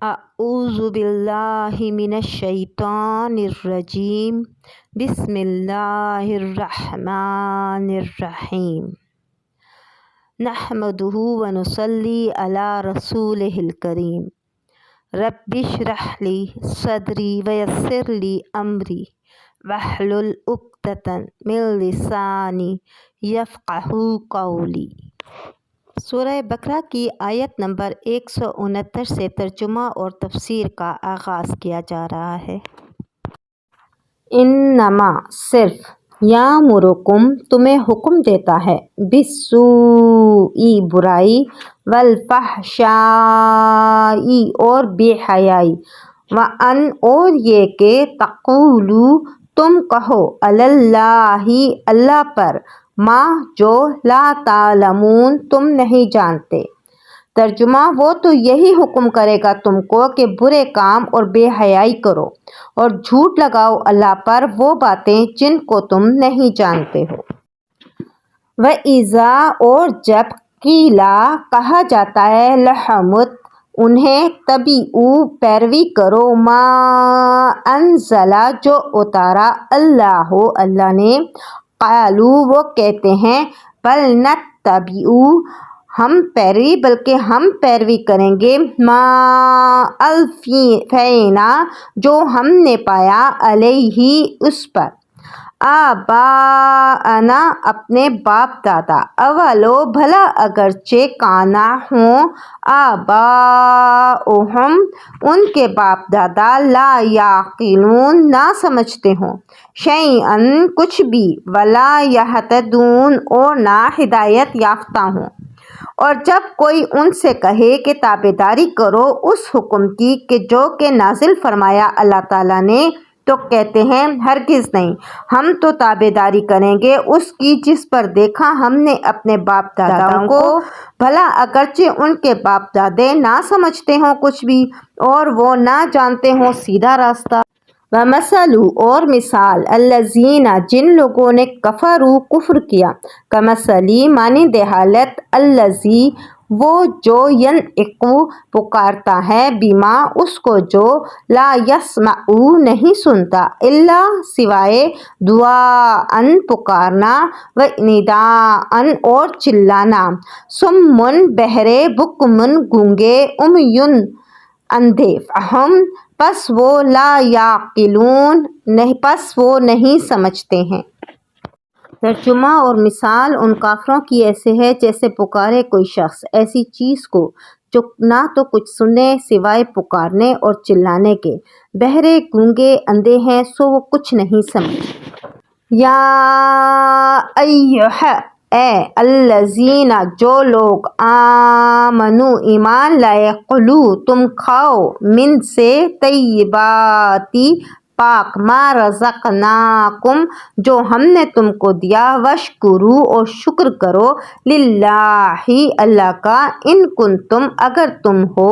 اعوذ باللہ من الشیطان الرجیم بسم اللہ الرحمن الرحیم نحمدہ ونصلی علی رسولہ الکریم رب اشرح لی صدری ویسر لی امری واحلل عقدۃ من لسانی یفقہوا قولی۔ سورہ بقرہ کی آیت نمبر 169 سے ترجمہ اور تفسیر کا آغاز کیا جا رہا ہے۔ انما صرف یامرکم تمہیں حکم دیتا ہے بالسوء برائی والفحشاء اور بے حیائی وان اور یہ کہ تقولوا تم کہو علی اللہ اللہ پر ما جو لا تعلمون تم نہیں جانتے۔ ترجمہ وہ تو یہی حکم کرے گا تم کو کہ برے کام اور بے حیائی کرو اور جھوٹ لگاؤ اللہ پر وہ باتیں جن کو تم نہیں جانتے ہو۔ وَإِذَا اور جب قیلا کہا جاتا ہے لہمت انہیں تبعوا پیروی کرو ما انزل جو اتارا اللہ نے قالوا وہ کہتے ہیں بل نتبع ہم پیروی بلکہ ہم پیروی کریں گے ما الفینا جو ہم نے پایا علیہ اس پر آباءنا اپنے باپ دادا اولو بھلا اگرچہ کانا ہوں آباؤہم ان کے باپ دادا لا یعقلون نہ سمجھتے ہوں شیئا کچھ بھی ولا یہتدون اور نہ ہدایت یافتہ ہوں۔ اور جب کوئی ان سے کہے کہ تابعداری کرو اس حکم کی کہ جو کہ نازل فرمایا اللہ تعالیٰ نے تو کہتے ہیں ہرگز نہیں ہم تو تابعداری کریں گے اس کی جس پر دیکھا ہم نے اپنے باپ داداؤں کو بھلا اگرچہ ان کے باپ دادے نہ سمجھتے ہوں کچھ بھی اور وہ نہ جانتے ہوں سیدھا راستہ۔ وَمَثَلُ اور مثال الَّذِينَ جن لوگوں نے کفروا کفر کیا کمثلی مانند حالت الَّذِی وہ جو ینطق پکارتا ہے بما اس کو جو لا یسمع نہیں سنتا الا سوائے دعاء پکارنا و نداء اور چلانا صم بہرے بکم گونگے عمی اندھے فہم پس وہ لا یعقلون پس وہ نہیں سمجھتے ہیں۔ ترجمہ اور مثال ان کافروں کی ایسے ہے جیسے پکارے کوئی شخص ایسی چیز کو جو نہ تو کچھ سنے سوائے پکارنے اور چلانے کے بہرے گونگے اندھے ہیں سو وہ کچھ نہیں سمجھ۔ یا ایھا اے الذین جو لوگ آمنو ایمان لائے کلو تم کھاؤ من سے طیباتی پاک ما رزقناکم جو ہم نے تم کو دیا وشکرو اور شکر کرو للہ اللہ کا ان کنتم اگر تم ہو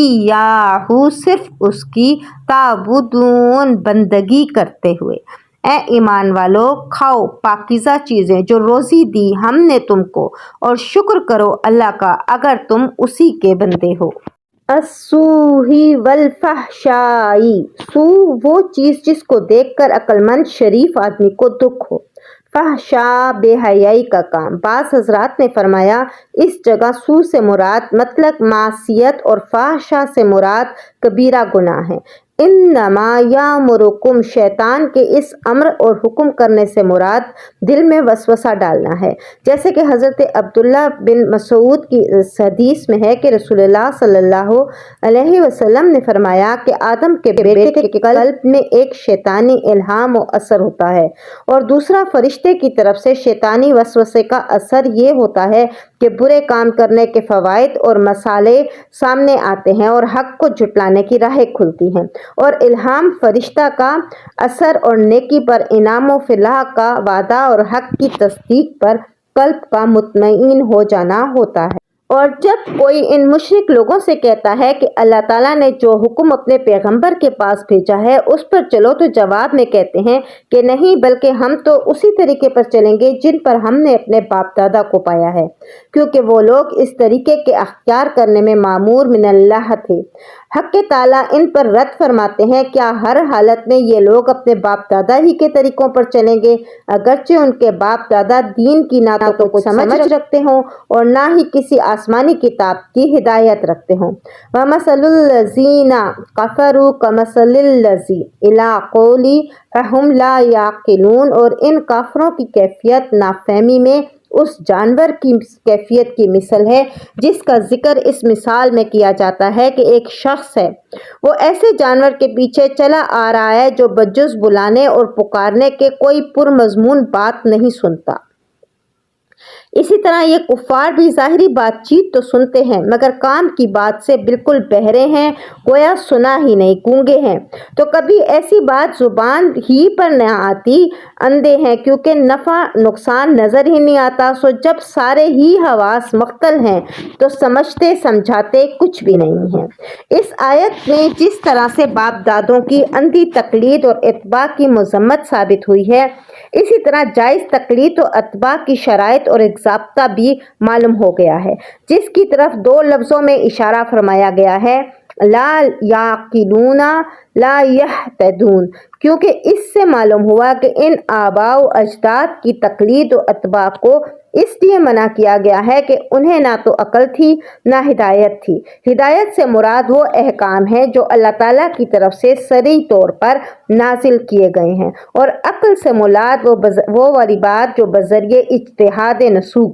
ایاہ صرف اس کی تعبدون بندگی کرتے ہوئے۔ اے ایمان والو کھاؤ پاکیزہ چیزیں جو روزی دی ہم نے تم کو اور شکر کرو اللہ کا اگر تم اسی کے بندے ہو۔ السوء والفحشاء سوء وہ چیز جس کو دیکھ کر عقلمند شریف آدمی کو دکھ ہو، فحشاء بے حیائی کا کام۔ بعض حضرات نے فرمایا اس جگہ سوء سے مراد مطلق معصیت اور فحشاء سے مراد کبیرہ گناہ ہے۔ انما یامرکم شیطان کے اس امر اور حکم کرنے سے مراد دل میں وسوسہ ڈالنا ہے، جیسے کہ حضرت عبداللہ بن مسعود کی حدیث میں ہے کہ رسول اللہ صلی اللہ علیہ وسلم نے فرمایا کہ آدم کے بیٹے کے قلب میں ایک شیطانی الہام و اثر ہوتا ہے اور دوسرا فرشتے کی طرف سے شیطانی وسوسے کا اثر یہ ہوتا ہے کہ برے کام کرنے کے فوائد اور مسالے سامنے آتے ہیں اور حق کو جھٹلانے کی راہیں کھلتی ہیں، اور الہام فرشتہ کا اثر اور نیکی پر انعام و فلاح کا وعدہ اور حق کی تصدیق پر قلب کا مطمئن ہو جانا ہوتا ہے۔ اور جب کوئی ان مشرک لوگوں سے کہتا ہے کہ اللہ تعالیٰ نے جو حکم اپنے پیغمبر کے پاس بھیجا ہے اس پر چلو، تو جواب میں کہتے ہیں کہ نہیں، بلکہ ہم تو اسی طریقے پر چلیں گے جن پر ہم نے اپنے باپ دادا کو پایا ہے، کیونکہ وہ لوگ اس طریقے کے اختیار کرنے میں معمور من اللہ تھے۔ حق تعالیٰ ان پر رد فرماتے ہیں، کیا ہر حالت میں یہ لوگ اپنے باپ دادا ہی کے طریقوں پر چلیں گے، اگرچہ ان کے باپ دادا دین کی نہ تو کچھ سمجھ رکھتے ہوں اور نہ ہی کسی آسمانی کتاب کی ہدایت رکھتے ہوں۔ وَمَثَلُ الَّذِينَ كَفَرُوا كَمَثَلِ الَّذِي إِلَىٰ قَوْلِ فَهُمْ لَا يَعْقِلُونَ، اور ان کافروں کی کیفیت نافہمی میں اس جانور کی کیفیت کی مثل ہے جس کا ذکر اس مثال میں کیا جاتا ہے کہ ایک شخص ہے، وہ ایسے جانور کے پیچھے چلا آ رہا ہے جو بجز بلانے اور پکارنے کے کوئی پرمضمون بات نہیں سنتا۔ اسی طرح یہ کفار بھی ظاہری بات چیت تو سنتے ہیں مگر کام کی بات سے بالکل بہرے ہیں، گویا سنا ہی نہیں، گونگے ہیں۔ تو کبھی ایسی بات زبان ہی پر نہ آتی، اندھے ہیں کیونکہ نفع نقصان نظر ہی نہیں آتا، سو جب سارے ہی حواس مختل ہیں تو سمجھتے سمجھاتے کچھ بھی نہیں ہیں۔ اس آیت میں جس طرح سے باپ دادوں کی اندھی تقلید اور اتباع کی مذمت ثابت ہوئی ہے، اسی طرح جائز تقلید و اتباع کی شرائط اور ایک ضابطہ بھی معلوم ہو گیا ہے، جس کی طرف دو لفظوں میں اشارہ فرمایا گیا ہے، لا یعقلون لا یہتدون، کیونکہ اس سے معلوم ہوا کہ ان آباء و اجداد کی تقلید و اتباع کو اس لیے منع کیا گیا ہے کہ انہیں نہ تو عقل تھی نہ ہدایت تھی۔ ہدایت سے مراد وہ احکام ہیں جو اللہ تعالیٰ کی طرف سے صریح طور پر نازل کیے گئے ہیں، اور عقل سے مراد وہ والی بات جو بذریعہ اجتہاد نصوص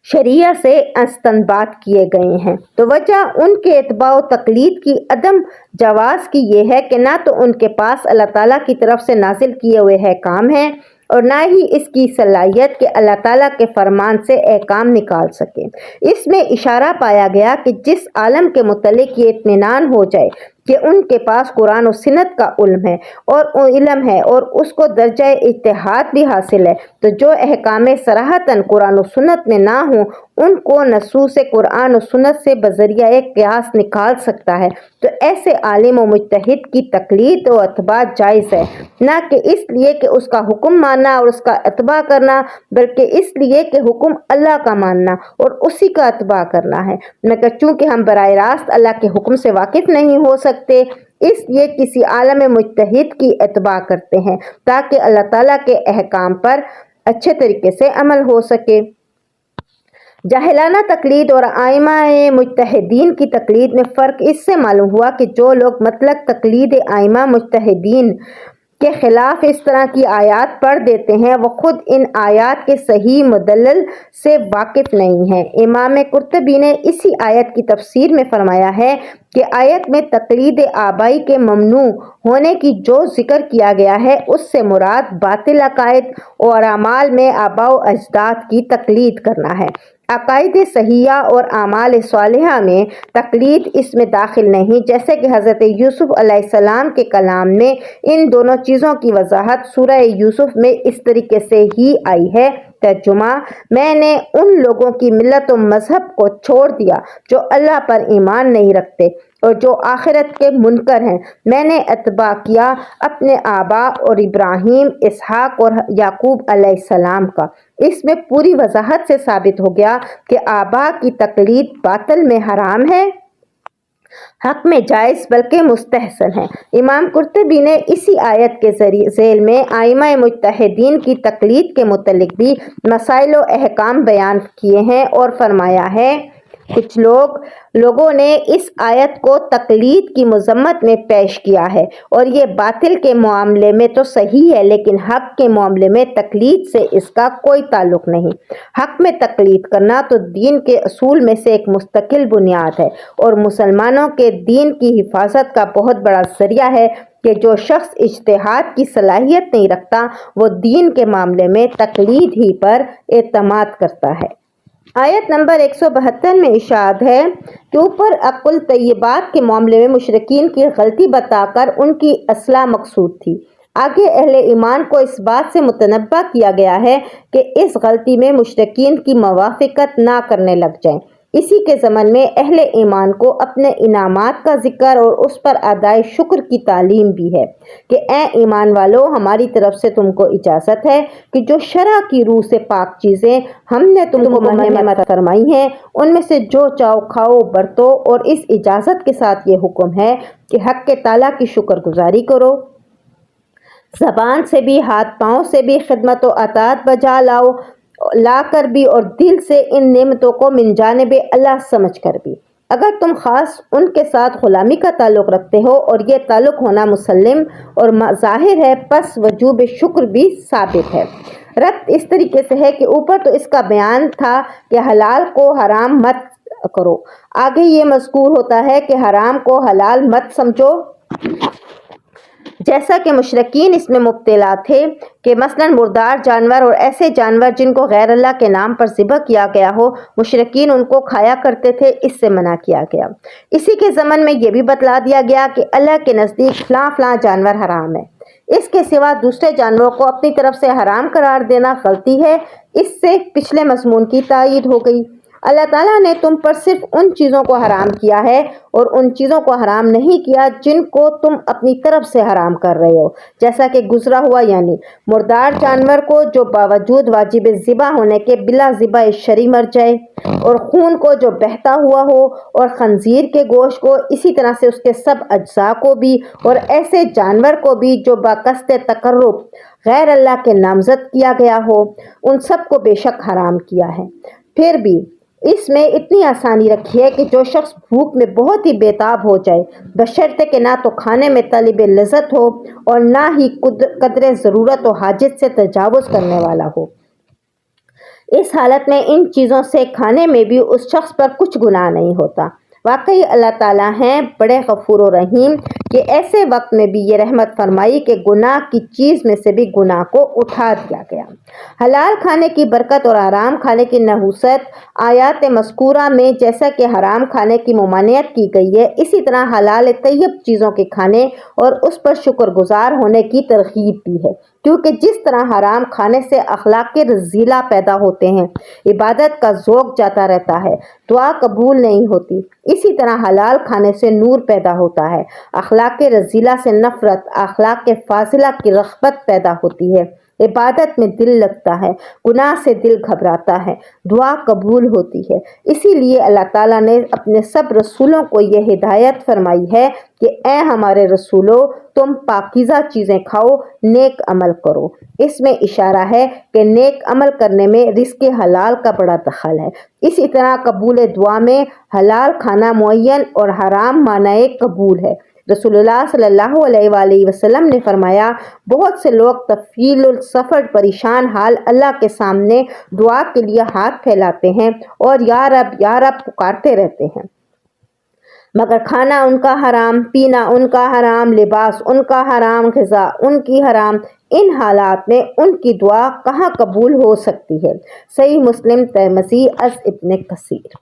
شرعیہ سے استنباط کیے گئے ہیں۔ تو وجہ ان کے اتباع و تقلید کی عدم جواز کی یہ ہے کہ نہ تو ان کے پاس اللہ تعالیٰ کی طرف سے نازل کیے ہوئے احکام ہیں اور نہ ہی اس کی صلاحیت کہ اللہ تعالیٰ کے فرمان سے احکام نکال سکے۔ اس میں اشارہ پایا گیا کہ جس عالم کے متعلق یہ اطمینان ہو جائے کہ ان کے پاس قرآن و سنت کا علم ہے اور اس کو درجہ اجتہاد بھی حاصل ہے، تو جو احکام صراحتاً قرآن و سنت میں نہ ہوں ان کو نصوص قرآن و سنت سے بذریعہ ایک قیاس نکال سکتا ہے، تو ایسے عالم و مجتہد کی تقلید و اتباع جائز ہے، نہ کہ اس لیے کہ اس کا حکم ماننا اور اس کا اتباع کرنا، بلکہ اس لیے کہ حکم اللہ کا ماننا اور اسی کا اتباع کرنا ہے، مگر چونکہ ہم براہ راست اللہ کے حکم سے واقف نہیں ہو سکتے، اس لیے کسی عالم مجتہد کی اتباع کرتے ہیں تاکہ اللہ تعالیٰ کے احکام پر اچھے طریقے سے عمل ہو سکے۔ جاہلانہ تقلید اور ائمہ مجتہدین کی تقلید میں فرق اس سے معلوم ہوا کہ جو لوگ مطلق تقلید ائمہ مجتہدین کے خلاف اس طرح کی آیات پڑھ دیتے ہیں، وہ خود ان آیات کے صحیح مدلل سے واقف نہیں ہیں۔ امام قرطبی نے اسی آیت کی تفسیر میں فرمایا ہے کہ آیت میں تقلید آبائی کے ممنوع ہونے کی جو ذکر کیا گیا ہے اس سے مراد باطل عقائد اور اعمال میں آباء و اجداد کی تقلید کرنا ہے۔ عقائد صحیحہ اور اعمال صالحہ میں تقلید اس میں داخل نہیں، جیسے کہ حضرت یوسف علیہ السلام کے کلام میں ان دونوں چیزوں کی وضاحت سورہ یوسف میں اس طریقے سے ہی آئی ہے۔ ترجمہ: میں نے ان لوگوں کی ملت و مذہب کو چھوڑ دیا جو اللہ پر ایمان نہیں رکھتے اور جو آخرت کے منکر ہیں، میں نے اتباع کیا اپنے آباء اور ابراہیم، اسحاق اور یعقوب علیہ السلام کا۔ اس میں پوری وضاحت سے ثابت ہو گیا کہ آباء کی تقلید باطل میں حرام ہے، حق میں جائز بلکہ مستحسن ہے۔ امام قرطبی نے اسی آیت کے ذیل میں ائمہ مجتہدین کی تقلید کے متعلق بھی مسائل و احکام بیان کیے ہیں اور فرمایا ہے، کچھ لوگوں نے اس آیت کو تقلید کی مذمت میں پیش کیا ہے اور یہ باطل کے معاملے میں تو صحیح ہے لیکن حق کے معاملے میں تقلید سے اس کا کوئی تعلق نہیں۔ حق میں تقلید کرنا تو دین کے اصول میں سے ایک مستقل بنیاد ہے اور مسلمانوں کے دین کی حفاظت کا بہت بڑا ذریعہ ہے کہ جو شخص اجتہاد کی صلاحیت نہیں رکھتا وہ دین کے معاملے میں تقلید ہی پر اعتماد کرتا ہے۔ آیت نمبر 172 میں ارشاد ہے کہ اوپر عقل طیبات کے معاملے میں مشرکین کی غلطی بتا کر ان کی اصلاح مقصود تھی، آگے اہل ایمان کو اس بات سے متنبہ کیا گیا ہے کہ اس غلطی میں مشرکین کی موافقت نہ کرنے لگ جائیں۔ اسی کے ضمن میں اہل ایمان کو اپنے انعامات کا ذکر اور اس پر ادائے شکر کی تعلیم بھی ہے کہ اے ایمان والو، ہماری طرف سے تم کو اجازت ہے کہ جو شرع کی روح سے پاک چیزیں ہم نے تم کو منعمت فرمائی ہیں ان میں سے جو چاہو کھاؤ برتو، اور اس اجازت کے ساتھ یہ حکم ہے کہ حق کے تعالیٰ کی شکر گزاری کرو، زبان سے بھی ہاتھ پاؤں سے بھی خدمت و اطاعت بجا لا کر بھی، اور دل سے ان نعمتوں کو من جانب اللہ سمجھ کر بھی۔ اگر تم خاص ان کے ساتھ غلامی کا تعلق رکھتے ہو اور یہ تعلق ہونا مسلم اور ظاہر ہے، پس وجوب شکر بھی ثابت ہے۔ ربط اس طریقے سے ہے کہ اوپر تو اس کا بیان تھا کہ حلال کو حرام مت کرو، آگے یہ مذکور ہوتا ہے کہ حرام کو حلال مت سمجھو، جیسا کہ مشرکین اس میں مبتلا تھے کہ مثلا مردار جانور اور ایسے جانور جن کو غیر اللہ کے نام پر ذبح کیا گیا ہو، مشرکین ان کو کھایا کرتے تھے، اس سے منع کیا گیا۔ اسی کے ضمن میں یہ بھی بتلا دیا گیا کہ اللہ کے نزدیک فلاں فلاں جانور حرام ہے، اس کے سوا دوسرے جانوروں کو اپنی طرف سے حرام قرار دینا غلطی ہے۔ اس سے پچھلے مضمون کی تائید ہو گئی۔ اللہ تعالیٰ نے تم پر صرف ان چیزوں کو حرام کیا ہے اور ان چیزوں کو حرام نہیں کیا جن کو تم اپنی طرف سے حرام کر رہے ہو، جیسا کہ گزرا ہوا، یعنی مردار جانور کو جو باوجود واجب ذبح ہونے کے بلا ذبح شرعی مر جائے، اور خون کو جو بہتا ہوا ہو، اور خنزیر کے گوشت کو، اسی طرح سے اس کے سب اجزاء کو بھی، اور ایسے جانور کو بھی جو باقصد تقرب غیر اللہ کے نامزد کیا گیا ہو، ان سب کو بے شک حرام کیا ہے۔ پھر بھی اس میں اتنی آسانی رکھی ہے کہ جو شخص بھوک میں بہت ہی بےتاب ہو جائے، بشرطے کہ نہ تو کھانے میں طالب لذت ہو اور نہ ہی قدر ضرورت و حاجت سے تجاوز کرنے والا ہو، اس حالت میں ان چیزوں سے کھانے میں بھی اس شخص پر کچھ گناہ نہیں ہوتا۔ واقعی اللہ تعالیٰ ہیں بڑے غفور و رحیم کہ ایسے وقت میں بھی یہ رحمت فرمائی کہ گناہ کی چیز میں سے بھی گناہ کو اٹھا دیا گیا۔ حلال کھانے کی برکت اور حرام کھانے کی نحوست آیات مذکورہ میں جیسا کہ حرام کھانے کی ممانعت کی گئی ہے، اسی طرح حلال طیب چیزوں کے کھانے اور اس پر شکر گزار ہونے کی ترغیب بھی ہے، کیونکہ جس طرح حرام کھانے سے اخلاق رذیلہ پیدا ہوتے ہیں، عبادت کا ذوق جاتا رہتا ہے، دعا قبول نہیں ہوتی، اسی طرح حلال کھانے سے نور پیدا ہوتا ہے، اخلاق رذیلہ سے نفرت، اخلاق فاضلہ کی رغبت پیدا ہوتی ہے، عبادت میں دل لگتا ہے، گناہ سے دل گھبراتا ہے، دعا قبول ہوتی ہے۔ اسی لیے اللہ تعالیٰ نے اپنے سب رسولوں کو یہ ہدایت فرمائی ہے کہ اے ہمارے رسولو، تم پاکیزہ چیزیں کھاؤ، نیک عمل کرو۔ اس میں اشارہ ہے کہ نیک عمل کرنے میں رزق حلال کا بڑا دخل ہے۔ اسی طرح قبول دعا میں حلال کھانا معین اور حرام معنی قبول ہے۔ رسول اللہ صلی اللہ علیہ وآلہ وسلم نے فرمایا، بہت سے لوگ طویل السفر پریشان حال اللہ کے سامنے دعا کے لیے ہاتھ پھیلاتے ہیں اور یا رب یا رب پکارتے رہتے ہیں، مگر کھانا ان کا حرام، پینا ان کا حرام، لباس ان کا حرام، غذا ان کی حرام، ان حالات میں ان کی دعا کہاں قبول ہو سکتی ہے؟ صحیح مسلم ترمذی از ابن کثیر۔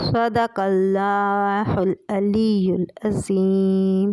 صدق اللہ العلی العظیم۔